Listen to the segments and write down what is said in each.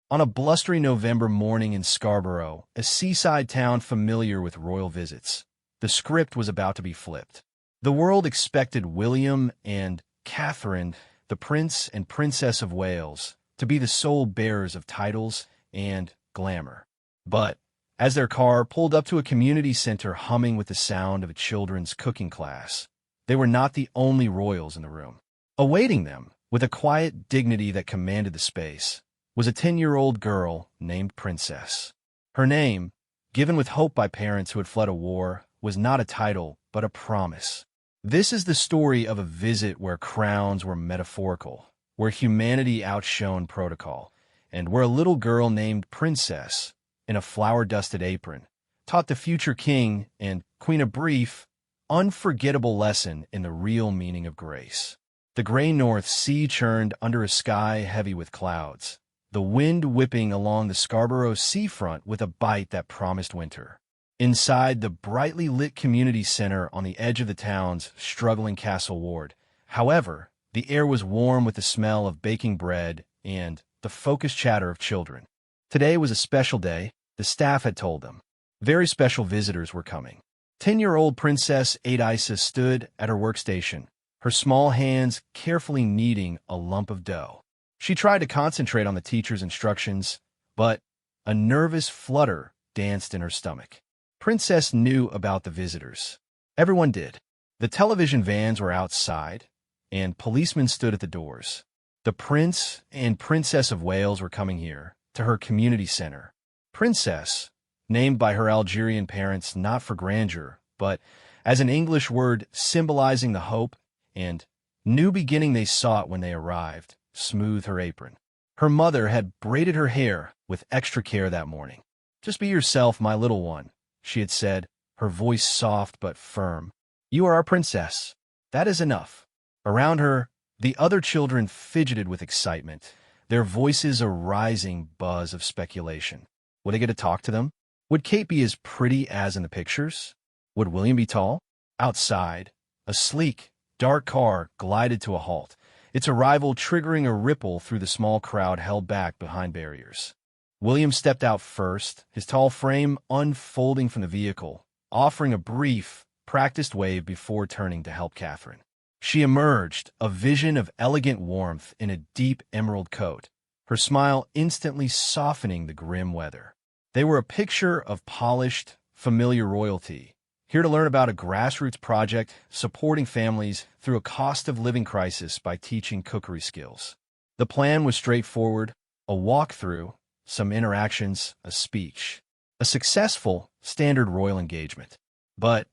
On a blustery November morning in Scarborough, a seaside town familiar with royal visits, the script was about to be flipped. The world expected William and Catherine, the Prince and Princess of Wales, to be the sole bearers of titles and glamour. But as their car pulled up to a community center humming with the sound of a children's cooking class, they were not the only royals in the room. Awaiting them, with a quiet dignity that commanded the space, was a 10-year-old girl named Princess. Her name, given with hope by parents who had fled a war, was not a title, but a promise. This is the story of a visit where crowns were metaphorical, where humanity outshone protocol, and where a little girl named Princess, in a flower-dusted apron, taught the future king and queen a brief, unforgettable lesson in the real meaning of grace. The gray North Sea churned under a sky heavy with clouds, the wind whipping along the Scarborough seafront with a bite that promised winter. Inside the brightly lit community center on the edge of the town's struggling Castle Ward, however, the air was warm with the smell of baking bread and the focused chatter of children. Today was a special day, the staff had told them. Very special visitors were coming. 10-year-old Princess Adisa stood at her workstation, her small hands carefully kneading a lump of dough. She tried to concentrate on the teacher's instructions, but a nervous flutter danced in her stomach. Princess knew about the visitors. Everyone did. The television vans were outside, and policemen stood at the doors. The Prince and Princess of Wales were coming here, to her community center. Princess, named by her Algerian parents not for grandeur, but as an English word symbolizing the hope and new beginning they sought when they arrived, smoothed her apron. Her mother had braided her hair with extra care that morning. "Just be yourself, my little one," she had said, her voice soft but firm. "You are our princess. That is enough." Around her, the other children fidgeted with excitement, their voices a rising buzz of speculation. Would they get to talk to them? Would Kate be as pretty as in the pictures? Would William be tall? Outside, a sleek, dark car glided to a halt, its arrival triggering a ripple through the small crowd held back behind barriers. William stepped out first, his tall frame unfolding from the vehicle, offering a brief, practiced wave before turning to help Catherine. She emerged, a vision of elegant warmth in a deep emerald coat, her smile instantly softening the grim weather. They were a picture of polished, familiar royalty, here to learn about a grassroots project supporting families through a cost-of-living crisis by teaching cookery skills. The plan was straightforward: a walkthrough, some interactions, a speech. A successful, standard royal engagement. But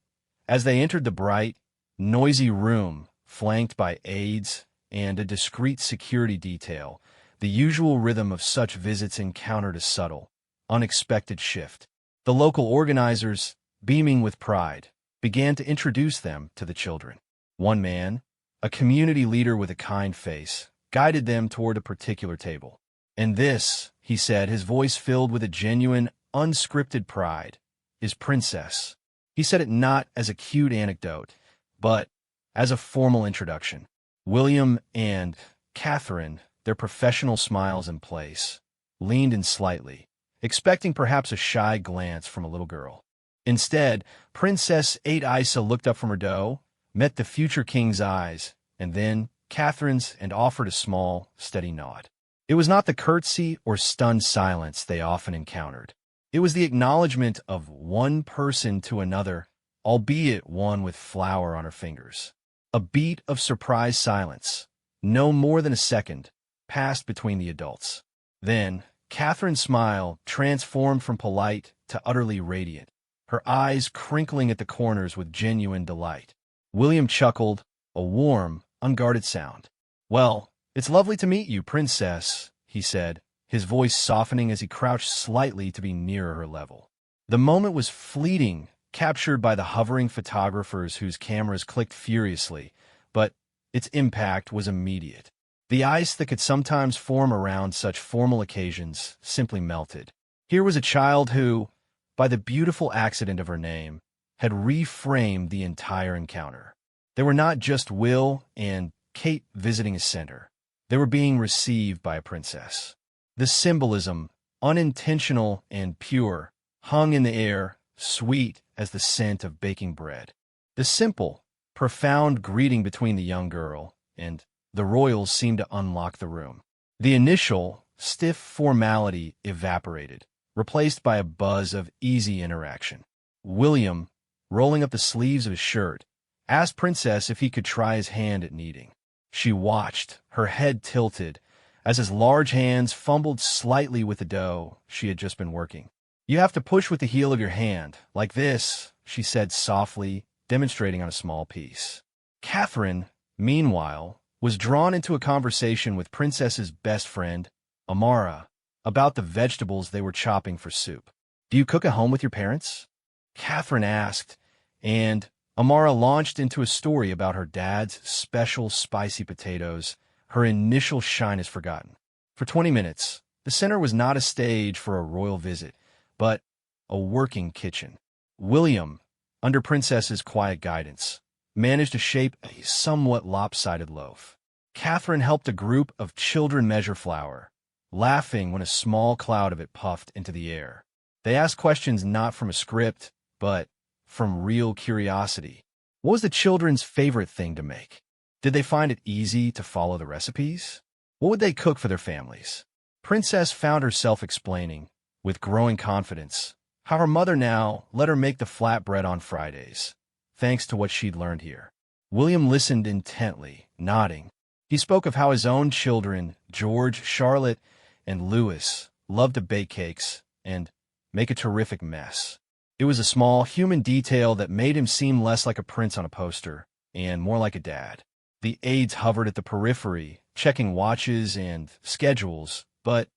as they entered the bright, noisy room, flanked by aides and a discreet security detail, the usual rhythm of such visits encountered a subtle, unexpected shift. The local organizers, beaming with pride, began to introduce them to the children. One man, a community leader with a kind face, guided them toward a particular table. "And this," he said, his voice filled with a genuine, unscripted pride, "is Princess." He said it not as a cute anecdote, but as a formal introduction. William and Catherine, their professional smiles in place, leaned in slightly, expecting perhaps a shy glance from a little girl. Instead, Princess Adisa looked up from her dough, met the future king's eyes, and then Catherine's, and offered a small, steady nod. It was not the curtsy or stunned silence they often encountered. It was the acknowledgement of one person to another, albeit one with flour on her fingers. A beat of surprised silence, no more than a second, passed between the adults. Then, Catherine's smile transformed from polite to utterly radiant, her eyes crinkling at the corners with genuine delight. William chuckled, a warm, unguarded sound. "Well, it's lovely to meet you, Princess," he said, his voice softening as he crouched slightly to be nearer her level. The moment was fleeting, captured by the hovering photographers whose cameras clicked furiously, but its impact was immediate. The ice that could sometimes form around such formal occasions simply melted. Here was a child who, by the beautiful accident of her name, had reframed the entire encounter. They were not just Will and Kate visiting a center. They were being received by a princess. The symbolism, unintentional and pure, hung in the air, sweet as the scent of baking bread. The simple, profound greeting between the young girl and the royals seemed to unlock the room. The initial, stiff formality evaporated, replaced by a buzz of easy interaction. William, rolling up the sleeves of his shirt, asked Princess if he could try his hand at kneading. She watched, her head tilted, as his large hands fumbled slightly with the dough she had just been working. "You have to push with the heel of your hand, like this," she said softly, demonstrating on a small piece. Catherine, meanwhile, was drawn into a conversation with Princess's best friend, Amara, about the vegetables they were chopping for soup. "Do you cook at home with your parents?" Catherine asked, and Amara launched into a story about her dad's special spicy potatoes, her initial shyness forgotten. For 20 minutes, the center was not a stage for a royal visit, but a working kitchen. William, under Princess's quiet guidance, managed to shape a somewhat lopsided loaf. Catherine helped a group of children measure flour, laughing when a small cloud of it puffed into the air. They asked questions not from a script, but from real curiosity. What was the children's favorite thing to make? Did they find it easy to follow the recipes? What would they cook for their families? Princess found herself explaining, with growing confidence, how her mother now let her make the flatbread on Fridays, thanks to what she'd learned here. William listened intently, nodding. He spoke of how his own children, George, Charlotte, and Louis, loved to bake cakes and make a terrific mess. It was a small, human detail that made him seem less like a prince on a poster and more like a dad. The aides hovered at the periphery, checking watches and schedules, but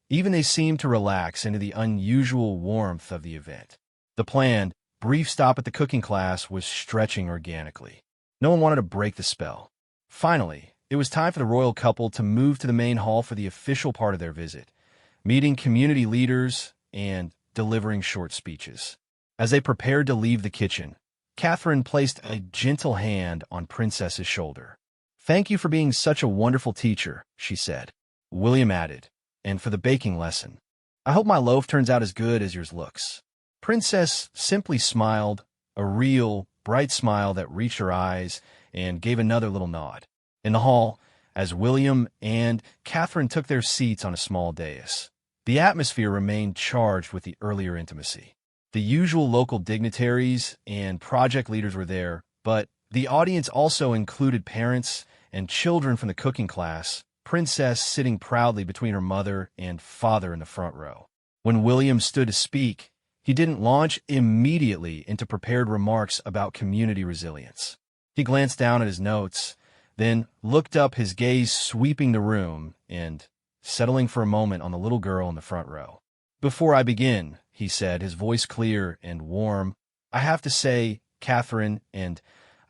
even they seemed to relax into the unusual warmth of the event. The planned, brief stop at the cooking class was stretching organically. No one wanted to break the spell. Finally, it was time for the royal couple to move to the main hall for the official part of their visit, meeting community leaders and delivering short speeches. As they prepared to leave the kitchen, Catherine placed a gentle hand on Princess's shoulder. "Thank you for being such a wonderful teacher," she said. William added, "And for the baking lesson. I hope my loaf turns out as good as yours looks." Princess simply smiled, a real, bright smile that reached her eyes, and gave another little nod. In the hall, as William and Catherine took their seats on a small dais, the atmosphere remained charged with the earlier intimacy. The usual local dignitaries and project leaders were there, but the audience also included parents and children from the cooking class, Princess sitting proudly between her mother and father in the front row. When William stood to speak, he didn't launch immediately into prepared remarks about community resilience. He glanced down at his notes, then looked up, his gaze sweeping the room and settling for a moment on the little girl in the front row. "Before I begin," he said, his voice clear and warm, "I have to say, Catherine, and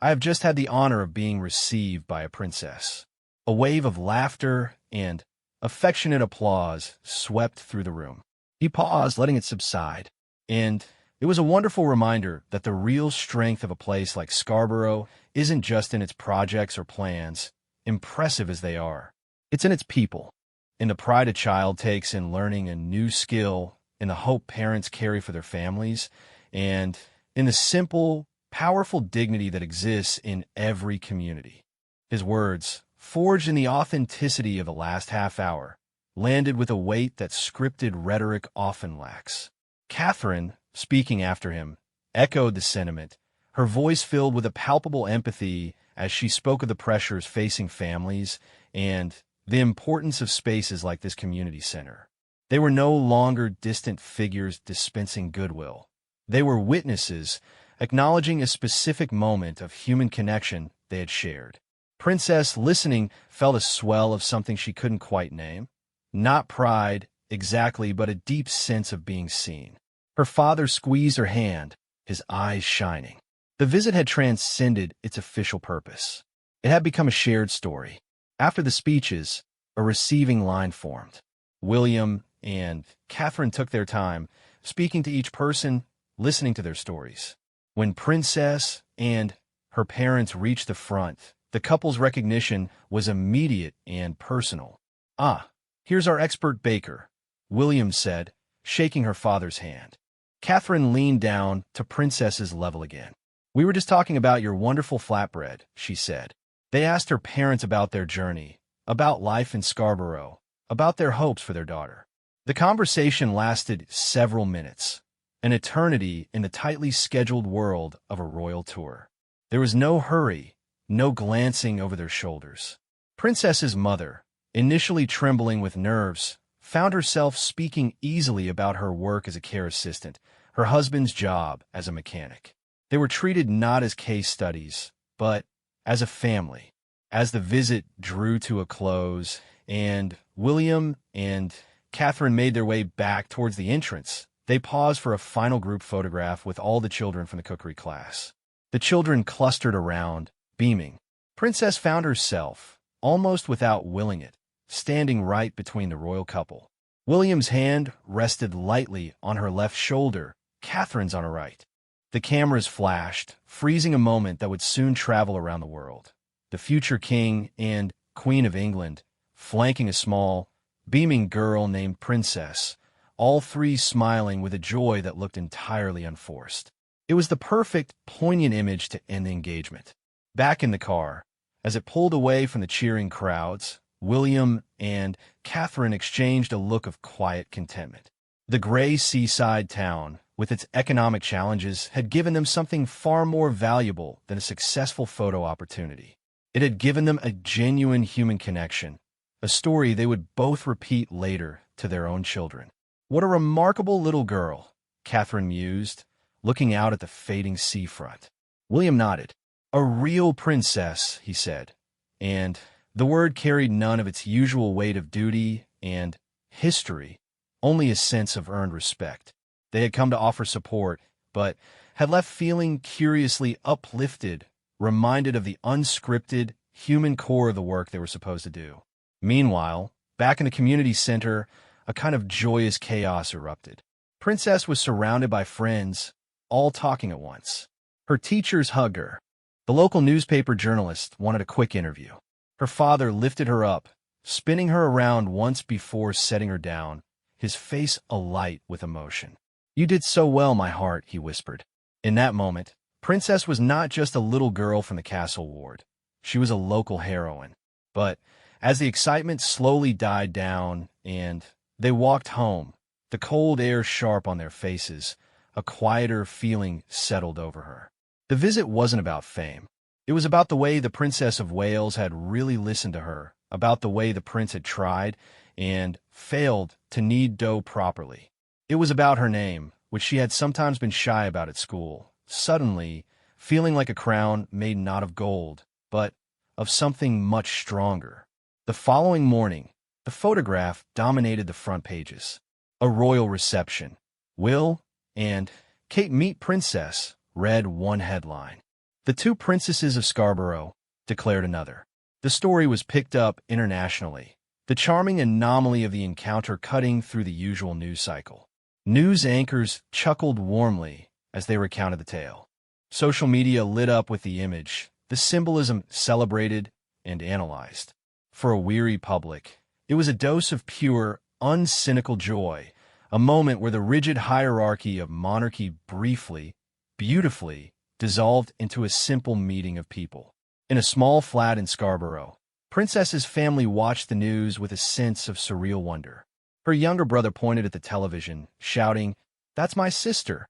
I have just had the honor of being received by a princess." A wave of laughter and affectionate applause swept through the room. He paused, letting it subside, and it was a wonderful reminder that the real strength of a place like Scarborough isn't just in its projects or plans, impressive as they are. It's in its people, in the pride a child takes in learning a new skill, in the hope parents carry for their families, and in the simple, powerful dignity that exists in every community. His words, forged in the authenticity of the last half hour, landed with a weight that scripted rhetoric often lacks. Catherine, speaking after him, echoed the sentiment, her voice filled with a palpable empathy as she spoke of the pressures facing families and the importance of spaces like this community center. They were no longer distant figures dispensing goodwill. They were witnesses, acknowledging a specific moment of human connection they had shared. Princess, listening, felt a swell of something she couldn't quite name. Not pride, exactly, but a deep sense of being seen. Her father squeezed her hand, his eyes shining. The visit had transcended its official purpose. It had become a shared story. After the speeches, a receiving line formed. William and Catherine took their time, speaking to each person, listening to their stories. When Princess and her parents reached the front, the couple's recognition was immediate and personal. "Ah, Here's our expert baker, William said, shaking her father's hand. Catherine leaned down to Princess's level again. We were just talking about your wonderful flatbread, she said. They asked her parents about their journey, about life in Scarborough, about their hopes for their daughter. The conversation lasted several minutes, an eternity in the tightly scheduled world of a royal tour. There was no hurry, no glancing over their shoulders. Princess's mother, initially trembling with nerves, found herself speaking easily about her work as a care assistant, her husband's job as a mechanic. They were treated not as case studies, but as a family. As the visit drew to a close, and William and Catherine made their way back towards the entrance, they paused for a final group photograph with all the children from the cookery class. The children clustered around, beaming. Princess found herself, almost without willing it, standing right between the royal couple. William's hand rested lightly on her left shoulder, Catherine's on her right. The cameras flashed, freezing a moment that would soon travel around the world. The future king and Queen of England, flanking a small, beaming girl named Princess, all three smiling with a joy that looked entirely unforced. It was the perfect, poignant image to end the engagement. Back in the car, as it pulled away from the cheering crowds, William and Catherine exchanged a look of quiet contentment. The gray seaside town, with its economic challenges, had given them something far more valuable than a successful photo opportunity. It had given them a genuine human connection, a story they would both repeat later to their own children. What a remarkable little girl, Catherine mused, looking out at the fading seafront. William nodded. A real princess, he said, and the word carried none of its usual weight of duty and history, only a sense of earned respect. They had come to offer support, but had left feeling curiously uplifted, reminded of the unscripted, human core of the work they were supposed to do. Meanwhile, back in the community center, a kind of joyous chaos erupted. Princess was surrounded by friends, all talking at once. Her teachers hugged her. The local newspaper journalist wanted a quick interview. Her father lifted her up, spinning her around once before setting her down, his face alight with emotion. You did so well, my heart, he whispered. In that moment, Princess was not just a little girl from the castle ward. She was a local heroine. But as the excitement slowly died down and they walked home, the cold air sharp on their faces, a quieter feeling settled over her. The visit wasn't about fame. It was about the way the Princess of Wales had really listened to her, about the way the prince had tried and failed to knead dough properly. It was about her name, which she had sometimes been shy about at school, suddenly feeling like a crown made not of gold, but of something much stronger. The following morning, the photograph dominated the front pages. A royal reception. Will and Kate meet Princess, read one headline. The two princesses of Scarborough, declared another. The story was picked up internationally, the charming anomaly of the encounter cutting through the usual news cycle. News anchors chuckled warmly as they recounted the tale. Social media lit up with the image, the symbolism celebrated and analyzed. For a weary public, it was a dose of pure, uncynical joy, a moment where the rigid hierarchy of monarchy briefly, beautifully, dissolved into a simple meeting of people. In a small flat in Scarborough, Princess's family watched the news with a sense of surreal wonder. Her younger brother pointed at the television, shouting, "That's my sister."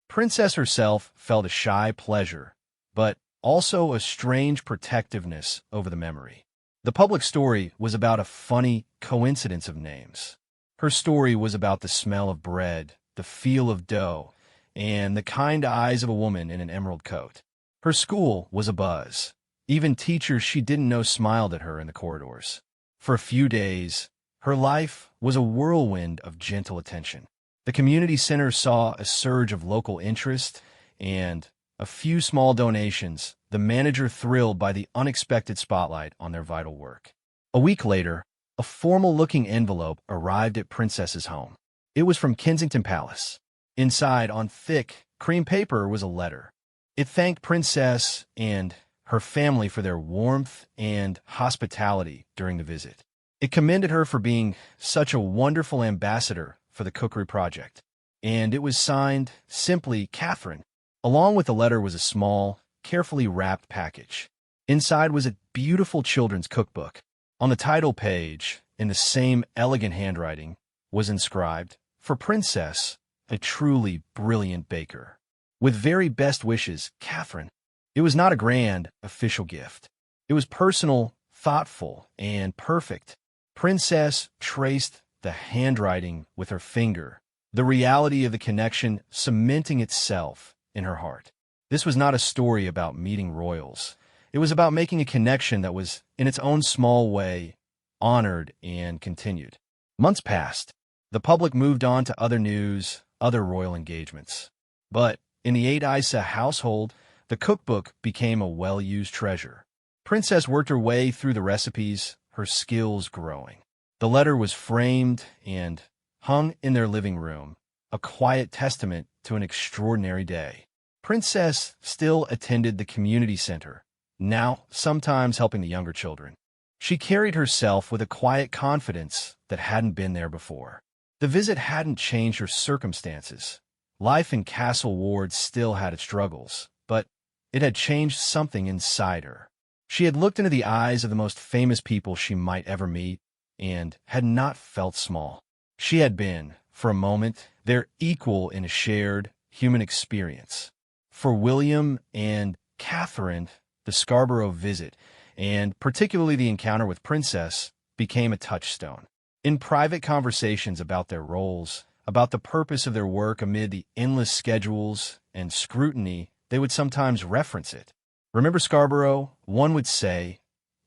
Princess herself felt a shy pleasure, but also a strange protectiveness over the memory. The public story was about a funny coincidence of names. Her story was about the smell of bread, the feel of dough, and the kind eyes of a woman in an emerald coat. Her school was abuzz. Even teachers she didn't know smiled at her in the corridors. For a few days, her life was a whirlwind of gentle attention. The community center saw a surge of local interest and a few small donations, the manager thrilled by the unexpected spotlight on their vital work. A week later, a formal-looking envelope arrived at Princess's home. It was from Kensington Palace. Inside, on thick, cream paper, was a letter. It thanked Princess and her family for their warmth and hospitality during the visit. It commended her for being such a wonderful ambassador for the cookery project, and it was signed simply Catherine. Along with the letter was a small, carefully wrapped package. Inside was a beautiful children's cookbook. On the title page, in the same elegant handwriting, was inscribed, "For Princess, a truly brilliant baker. With very best wishes, Catherine." It was not a grand, official gift. It was personal, thoughtful, and perfect. Princess traced the handwriting with her finger, the reality of the connection cementing itself in her heart. This was not a story about meeting royals. It was about making a connection that was, in its own small way, honored and continued. Months passed. The public moved on to other news, other royal engagements. But in the Eight Isa household, the cookbook became a well-used treasure. Princess worked her way through the recipes, her skills growing. The letter was framed and hung in their living room, a quiet testament to an extraordinary day. Princess still attended the community center, now sometimes helping the younger children. She carried herself with a quiet confidence that hadn't been there before. The visit hadn't changed her circumstances. Life in Castle Ward still had its struggles, but it had changed something inside her. She had looked into the eyes of the most famous people she might ever meet and had not felt small. She had been, for a moment, their equal in a shared human experience. For William and Catherine, the Scarborough visit, and particularly the encounter with Princess, became a touchstone. In private conversations about their roles, about the purpose of their work amid the endless schedules and scrutiny, they would sometimes reference it. "Remember Scarborough?" one would say,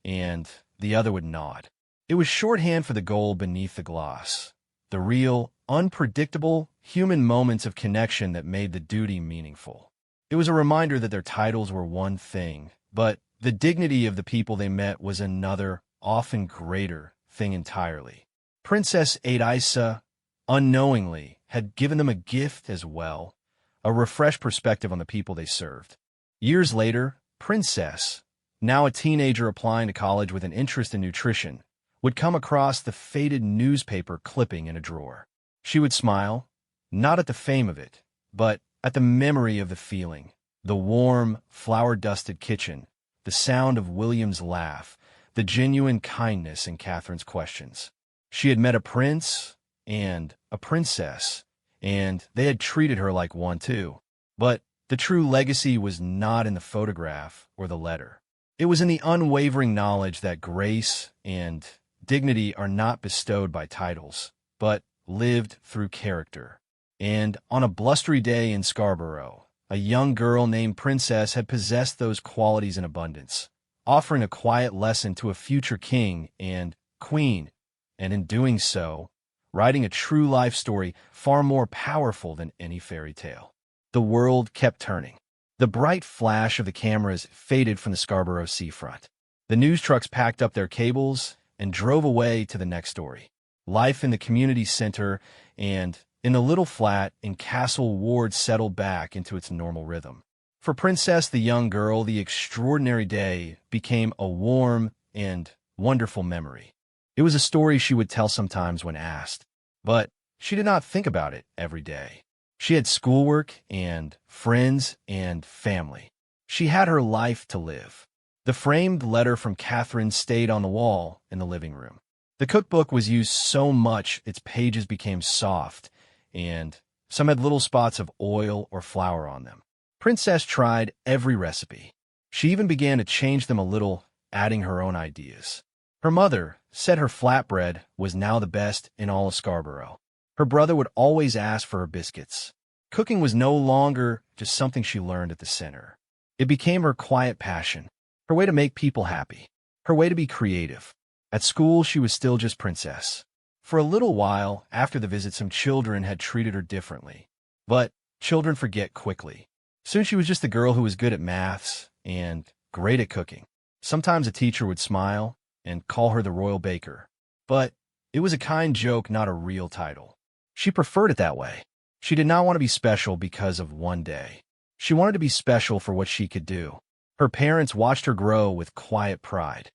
and the other would nod. It was shorthand for the goal beneath the gloss, the real, unpredictable, human moments of connection that made the duty meaningful. It was a reminder that their titles were one thing, but the dignity of the people they met was another, often greater, thing entirely. Princess Isa, unknowingly, had given them a gift as well, a refreshed perspective on the people they served. Years later, Princess, now a teenager applying to college with an interest in nutrition, would come across the faded newspaper clipping in a drawer. She would smile, not at the fame of it, but at the memory of the feeling, the warm, flour-dusted kitchen, the sound of William's laugh, the genuine kindness in Catherine's questions. She had met a prince and a princess, and they had treated her like one too. But the true legacy was not in the photograph or the letter. It was in the unwavering knowledge that grace and dignity are not bestowed by titles, but lived through character. And on a blustery day in Scarborough, a young girl named Princess had possessed those qualities in abundance, offering a quiet lesson to a future king and queen, and in doing so, writing a true life story far more powerful than any fairy tale. The world kept turning. The bright flash of the cameras faded from the Scarborough seafront. The news trucks packed up their cables and drove away to the next story. Life in the community center and in the little flat in Castle Ward settled back into its normal rhythm. For Princess, the young girl, the extraordinary day became a warm and wonderful memory. It was a story she would tell sometimes when asked, but she did not think about it every day. She had schoolwork and friends and family. She had her life to live. The framed letter from Catherine stayed on the wall in the living room. The cookbook was used so much its pages became soft, and some had little spots of oil or flour on them. Princess tried every recipe. She even began to change them a little, adding her own ideas. Her mother said her flatbread was now the best in all of Scarborough. Her brother would always ask for her biscuits. Cooking was no longer just something she learned at the center. It became her quiet passion, her way to make people happy, her way to be creative. At school, she was still just Princess. For a little while after the visit, some children had treated her differently. But children forget quickly. Soon she was just the girl who was good at maths and great at cooking. Sometimes a teacher would smile and call her the Royal Baker. But it was a kind joke, not a real title. She preferred it that way. She did not want to be special because of one day. She wanted to be special for what she could do. Her parents watched her grow with quiet pride.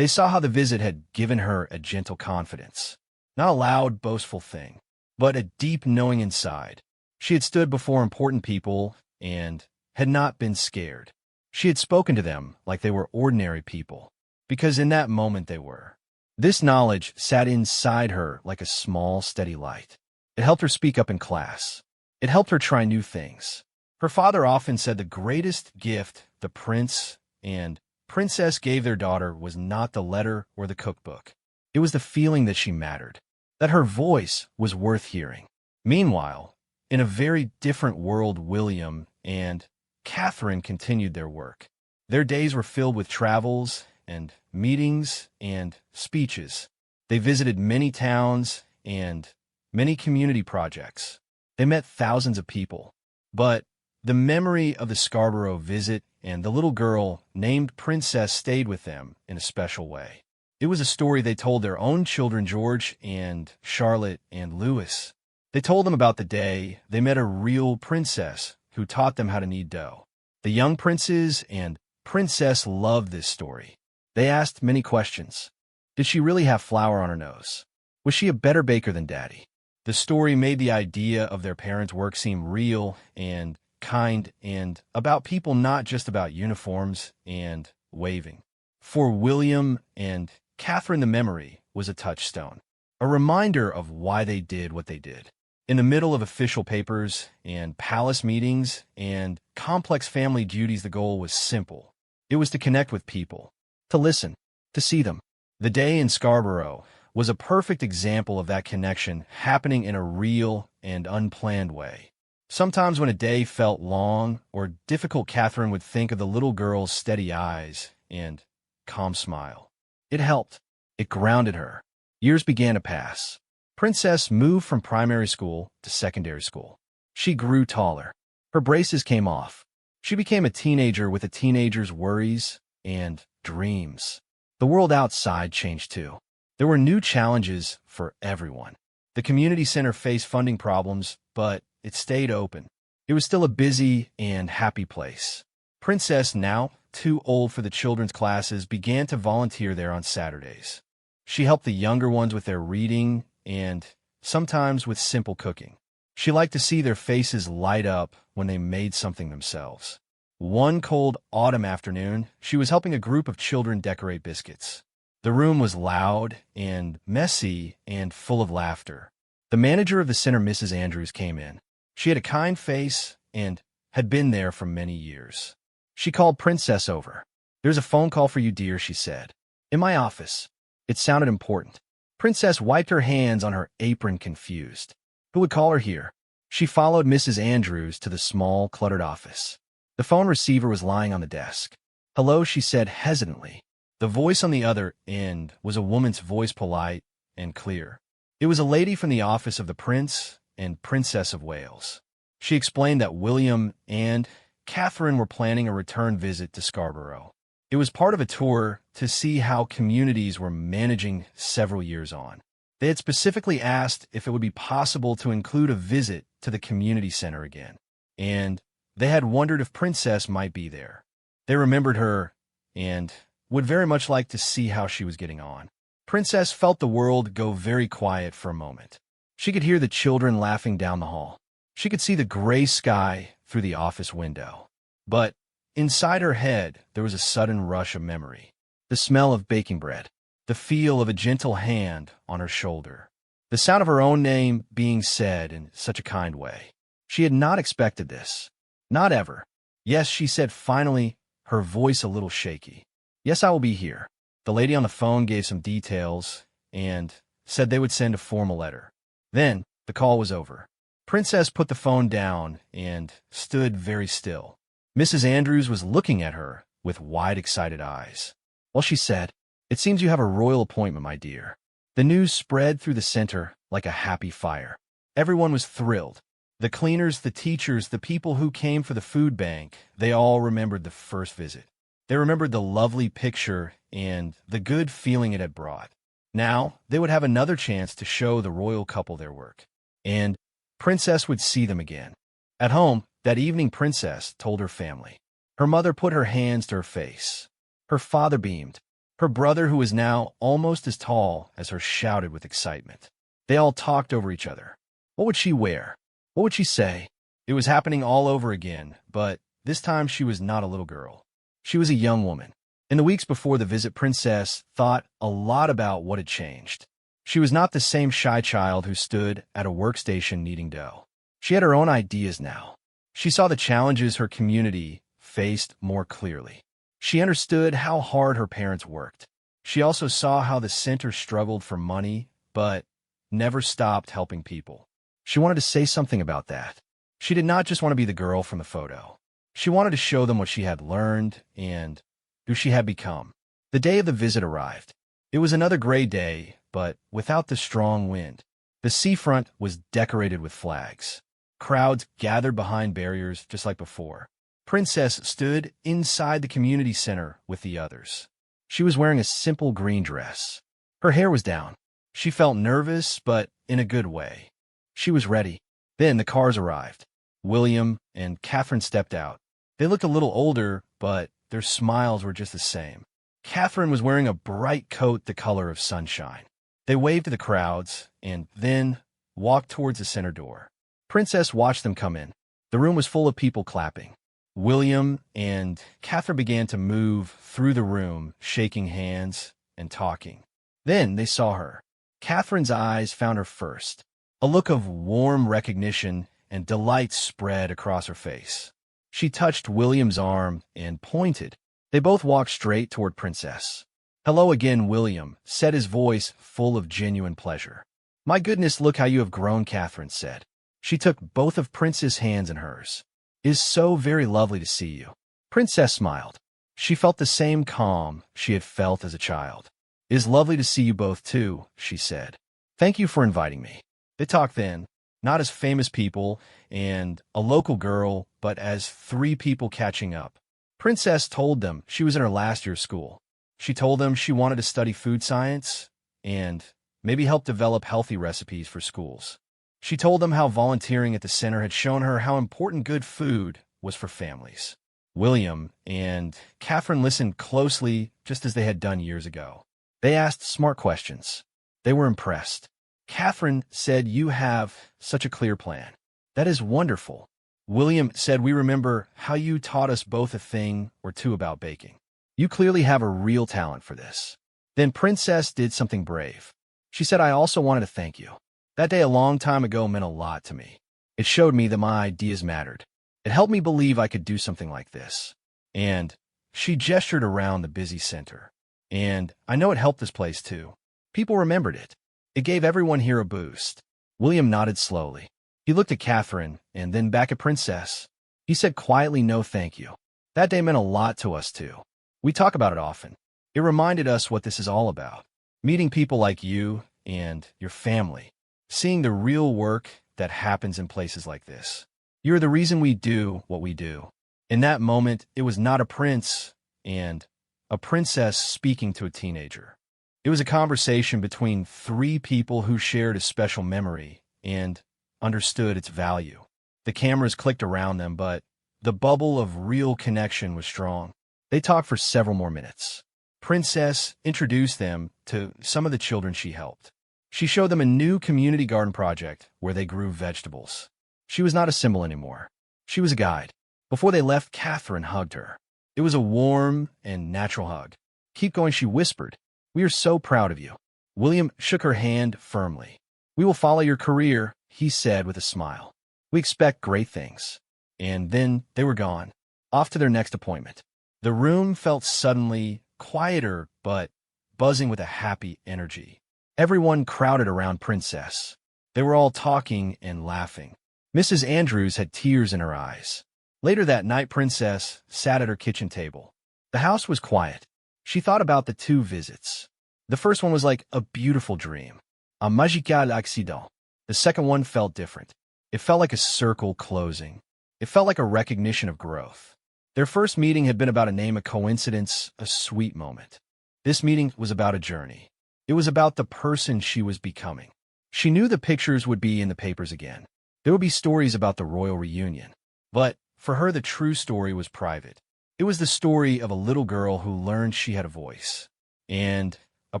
They saw how the visit had given her a gentle confidence. Not a loud, boastful thing, but a deep knowing inside. She had stood before important people and had not been scared. She had spoken to them like they were ordinary people, because in that moment they were. This knowledge sat inside her like a small, steady light. It helped her speak up in class. It helped her try new things. Her father often said the greatest gift the prince and princess gave their daughter was not the letter or the cookbook. It was the feeling that she mattered, that her voice was worth hearing. Meanwhile, in a very different world, William and Catherine continued their work. Their days were filled with travels and meetings and speeches. They visited many towns and many community projects. They met thousands of people. But the memory of the Scarborough visit and the little girl named Princess stayed with them in a special way. It was a story they told their own children, George and Charlotte and Louis. They told them about the day they met a real princess who taught them how to knead dough. The young princes and princess loved this story. They asked many questions. Did she really have flour on her nose? Was she a better baker than Daddy? The story made the idea of their parents' work seem real and kind and about people, not just about uniforms and waving. For William and Catherine, the memory was a touchstone, a reminder of why they did what they did. In the middle of official papers and palace meetings and complex family duties, the goal was simple. It was to connect with people, to listen, to see them. The day in Scarborough was a perfect example of that connection happening in a real and unplanned way. Sometimes when a day felt long or difficult, Catherine would think of the little girl's steady eyes and calm smile. It helped. It grounded her. Years began to pass. Princess moved from primary school to secondary school. She grew taller. Her braces came off. She became a teenager with a teenager's worries and dreams. The world outside changed too. There were new challenges for everyone. The community center faced funding problems, but it stayed open. It was still a busy and happy place. Princess, now too old for the children's classes, began to volunteer there on Saturdays. She helped the younger ones with their reading and sometimes with simple cooking. She liked to see their faces light up when they made something themselves. One cold autumn afternoon, she was helping a group of children decorate biscuits. The room was loud and messy and full of laughter. The manager of the center, Mrs. Andrews, came in. She had a kind face and had been there for many years. She called Princess over. "There's a phone call for you, dear," she said. "In my office." It sounded important. Princess wiped her hands on her apron, confused. Who would call her here? She followed Mrs. Andrews to the small, cluttered office. The phone receiver was lying on the desk. "Hello," she said hesitantly. The voice on the other end was a woman's voice, polite and clear. It was a lady from the office of the Prince and Princess of Wales. She explained that William and Catherine were planning a return visit to Scarborough. It was part of a tour to see how communities were managing several years on. They had specifically asked if it would be possible to include a visit to the community center again, and they had wondered if Princess might be there. They remembered her and would very much like to see how she was getting on. Princess felt the world go very quiet for a moment. She could hear the children laughing down the hall. She could see the gray sky through the office window. But inside her head, there was a sudden rush of memory. The smell of baking bread, the feel of a gentle hand on her shoulder, the sound of her own name being said in such a kind way. She had not expected this. Not ever. "Yes," she said finally, her voice a little shaky. "Yes, I will be here." The lady on the phone gave some details and said they would send a formal letter. Then the call was over. Princess put the phone down and stood very still. Mrs. Andrews was looking at her with wide, excited eyes. "Well," she said, "it seems you have a royal appointment, my dear." The news spread through the center like a happy fire. Everyone was thrilled. The cleaners, the teachers, the people who came for the food bank, they all remembered the first visit. They remembered the lovely picture and the good feeling it had brought. Now they would have another chance to show the royal couple their work. And Princess would see them again. At home, that evening, Princess told her family. Her mother put her hands to her face. Her father beamed. Her brother, who was now almost as tall as her, shouted with excitement. They all talked over each other. What would she wear? What would she say? It was happening all over again, but this time she was not a little girl. She was a young woman. In the weeks before the visit, Princess thought a lot about what had changed. She was not the same shy child who stood at a workstation kneading dough. She had her own ideas now. She saw the challenges her community faced more clearly. She understood how hard her parents worked. She also saw how the center struggled for money, but never stopped helping people. She wanted to say something about that. She did not just want to be the girl from the photo. She wanted to show them what she had learned and who she had become. The day of the visit arrived. It was another gray day, but without the strong wind. The seafront was decorated with flags. Crowds gathered behind barriers just like before. Princess stood inside the community center with the others. She was wearing a simple green dress. Her hair was down. She felt nervous, but in a good way. She was ready. Then the cars arrived. William and Catherine stepped out. They looked a little older, but their smiles were just the same. Catherine was wearing a bright coat the color of sunshine. They waved to the crowds and then walked towards the center door. Princess watched them come in. The room was full of people clapping. William and Catherine began to move through the room, shaking hands and talking. Then they saw her. Catherine's eyes found her first. A look of warm recognition and delight spread across her face. She touched William's arm and pointed. They both walked straight toward Princess. "Hello again, William," said, his voice full of genuine pleasure. "My goodness, look how you have grown," Catherine said. She took both of Prince's hands in hers. "It is so very lovely to see you." Princess smiled. She felt the same calm she had felt as a child. "It is lovely to see you both too," she said. "Thank you for inviting me." They talked then, not as famous people and a local girl, but as three people catching up. Princess told them she was in her last year of school. She told them she wanted to study food science and maybe help develop healthy recipes for schools. She told them how volunteering at the center had shown her how important good food was for families. William and Catherine listened closely, just as they had done years ago. They asked smart questions. They were impressed. Catherine said, "You have such a clear plan." "That is wonderful." William said, "We remember how you taught us both a thing or two about baking. You clearly have a real talent for this." Then Princess did something brave. She said, "I also wanted to thank you. That day a long time ago meant a lot to me. It showed me that my ideas mattered. It helped me believe I could do something like this." And she gestured around the busy center. "And I know it helped this place too. People remembered it. It gave everyone here a boost." William nodded slowly. He looked at Catherine and then back at Princess. He said quietly, "No, thank you. That day meant a lot to us too. We talk about it often. It reminded us what this is all about. Meeting people like you and your family. Seeing the real work that happens in places like this. You're the reason we do what we do." In that moment, it was not a prince and a princess speaking to a teenager. It was a conversation between three people who shared a special memory and understood its value. The cameras clicked around them, but the bubble of real connection was strong. They talked for several more minutes. Princess introduced them to some of the children she helped. She showed them a new community garden project where they grew vegetables. She was not a symbol anymore. She was a guide. Before they left, Catherine hugged her. It was a warm and natural hug. "Keep going," she whispered. "We are so proud of you." William shook her hand firmly. "We will follow your career," he said with a smile. "We expect great things." And then they were gone, off to their next appointment. The room felt suddenly quieter, but buzzing with a happy energy. Everyone crowded around Princess. They were all talking and laughing. Mrs. Andrews had tears in her eyes. Later that night, Princess sat at her kitchen table. The house was quiet. She thought about the two visits. The first one was like a beautiful dream, un magical accident. The second one felt different. It felt like a circle closing. It felt like a recognition of growth. Their first meeting had been about a name, a coincidence, a sweet moment. This meeting was about a journey. It was about the person she was becoming. She knew the pictures would be in the papers again. There would be stories about the royal reunion. But for her, the true story was private. It was the story of a little girl who learned she had a voice. and a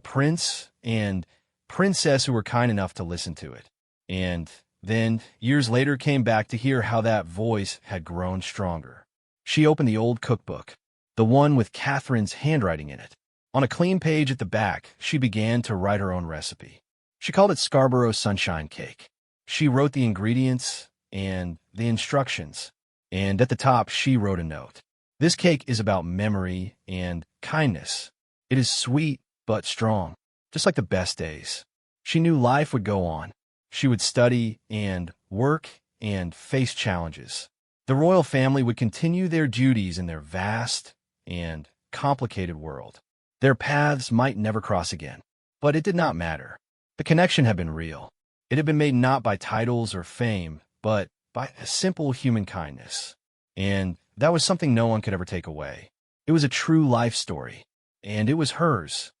prince and princess who were kind enough to listen to it. And then, years later, came back to hear how that voice had grown stronger. She opened the old cookbook, the one with Catherine's handwriting in it. On a clean page at the back, she began to write her own recipe. She called it Scarborough Sunshine Cake. She wrote the ingredients and the instructions, and at the top she wrote a note. This cake is about memory and kindness. It is sweet but strong, just like the best days. She knew life would go on. She would study and work and face challenges. The royal family would continue their duties in their vast and complicated world. Their paths might never cross again, but it did not matter. The connection had been real. It had been made not by titles or fame, but by a simple human kindness. And that was something no one could ever take away. It was a true life story, and it was hers.